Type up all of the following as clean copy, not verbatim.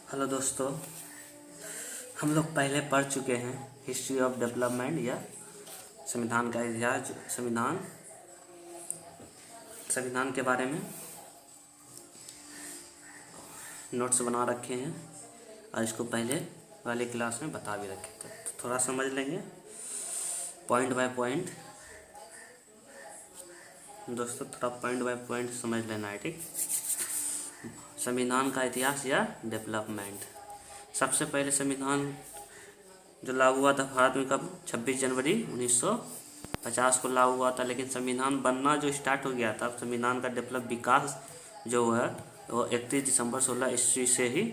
Hello दोस्तों, हम लोग पहले पढ़ चुके हैं हिस्ट्री ऑफ डेवलपमेंट या संविधान का इतिहास। संविधान के बारे में नोट्स बना रखे हैं और इसको पहले वाले क्लास में बता भी रखे थे, तो थोड़ा समझ लेंगे पॉइंट बाय पॉइंट। दोस्तों थोड़ा पॉइंट बाय पॉइंट समझ लेना है, ठीक। संविधान का इतिहास या डेवलपमेंट। सबसे पहले संविधान जो लागू हुआ था भारत में कब? 26 जनवरी 1950 को लागू हुआ था। लेकिन संविधान बनना जो स्टार्ट हो गया था, संविधान का डेवलप विकास जो है वो 31 दिसंबर 16 ईस्वी से ही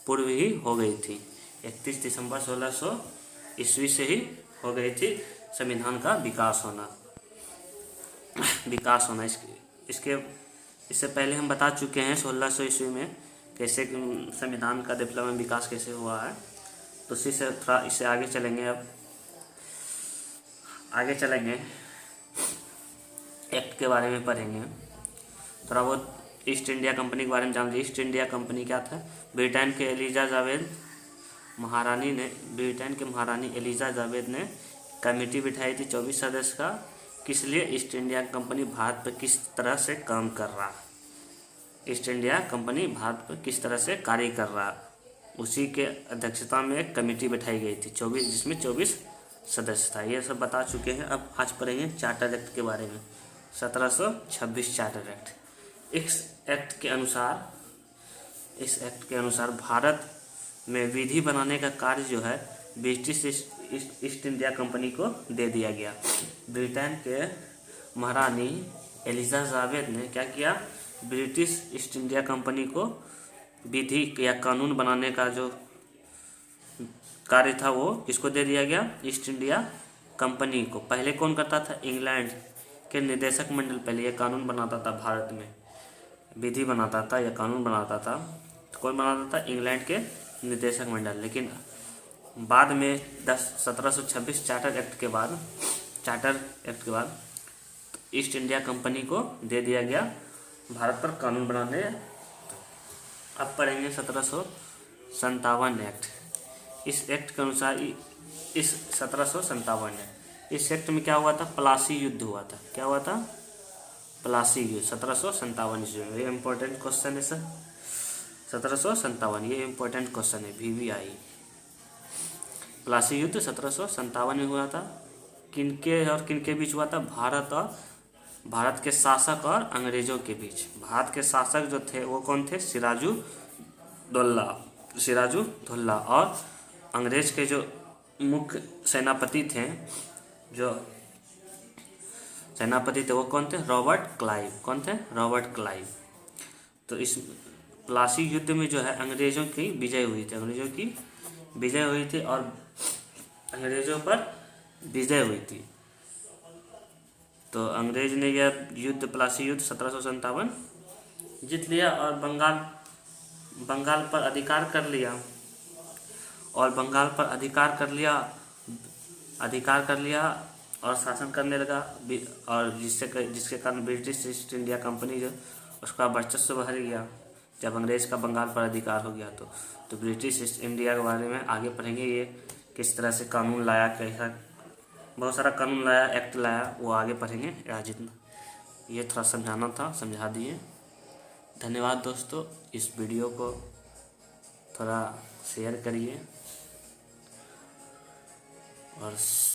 पूर्व ही हो गई थी। 31 दिसंबर 1600 ईस्वी से ही हो गई थी संविधान का विकास होना। इससे पहले हम बता चुके हैं 1600 ईस्वी में कैसे संविधान का डेवलपमेंट विकास कैसे हुआ है। तो उसी से थोड़ा इससे आगे चलेंगे। अब आगे चलेंगे, एक्ट के बारे में पढ़ेंगे। थोड़ा बहुत ईस्ट इंडिया कंपनी के बारे में जान लीजिए। ईस्ट इंडिया कंपनी क्या था? ब्रिटेन के महारानी एलिजा जावेद ने कमेटी बिठाई थी 24 सदस्य का। किस लिए? ईस्ट इंडिया कंपनी भारत पर किस तरह से काम कर रहा, ईस्ट इंडिया कंपनी भारत पर किस तरह से कार्य कर रहा, उसी के अध्यक्षता में एक कमेटी बैठाई गई थी 24, जिसमें 24 सदस्य था। ये सब बता चुके हैं। अब आज पढ़ेंगे चार्टर एक्ट के बारे में। 1726 चार्टर एक्ट। इस एक्ट के अनुसार भारत में विधि बनाने का कार्य जो है ब्रिटिश ईस्ट इंडिया कंपनी को दे दिया गया। ब्रिटेन के महारानी एलिजा जावेद ने क्या किया? ब्रिटिश ईस्ट इंडिया कंपनी को विधि या कानून बनाने का जो कार्य था वो किसको दे दिया गया? ईस्ट इंडिया कंपनी को। पहले कौन करता था? इंग्लैंड के निदेशक मंडल पहले ये कानून बनाता था, भारत में विधि बनाता था या कानून बनाता था। तो कौन बनाता था? इंग्लैंड के निदेशक मंडल। लेकिन बाद में 1726 चार्टर एक्ट के बाद ईस्ट इंडिया कंपनी को दे दिया गया भारत पर कानून बनाने। अब पढ़ेंगे 1757 एक्ट। इस एक्ट के अनुसार इस 1757 एक्ट, इस एक्ट में क्या हुआ था? प्लासी युद्ध हुआ था। क्या हुआ था? प्लासी युद्ध 1757 ईस्वी में। ये इम्पोर्टेंट क्वेश्चन है सर। 1757 ये इम्पोर्टेंट क्वेश्चन है, VVI। प्लासी युद्ध 1757 में हुआ था। किनके बीच हुआ था? भारत के शासक और अंग्रेजों के बीच। भारत के शासक जो थे वो कौन थे? सिराजुद्दौला। और अंग्रेज के जो मुख्य सेनापति थे वो कौन थे? Robert Clive. कौन थे? Robert Clive. तो इस प्लासी युद्ध में जो है अंग्रेजों की विजय हुई थी और अंग्रेजों पर विजय हुई थी। तो अंग्रेज ने यह युद्ध, प्लासी युद्ध 1757 जीत लिया और बंगाल पर अधिकार कर लिया और शासन करने लगा। और जिसके कारण ब्रिटिश ईस्ट इंडिया कंपनी जो उसका वर्चस्व बढ़ गया जब अंग्रेज का बंगाल पर अधिकार हो गया। तो ब्रिटिश ईस्ट इंडिया के बारे में आगे पढ़ेंगे। ये किस तरह से कानून लाया, कैसा बहुत सारा कानून लाया, एक्ट लाया, वो आगे पढ़ेंगे। ये थोड़ा समझाना था, समझा दिए। धन्यवाद दोस्तों। इस वीडियो को थोड़ा शेयर करिए और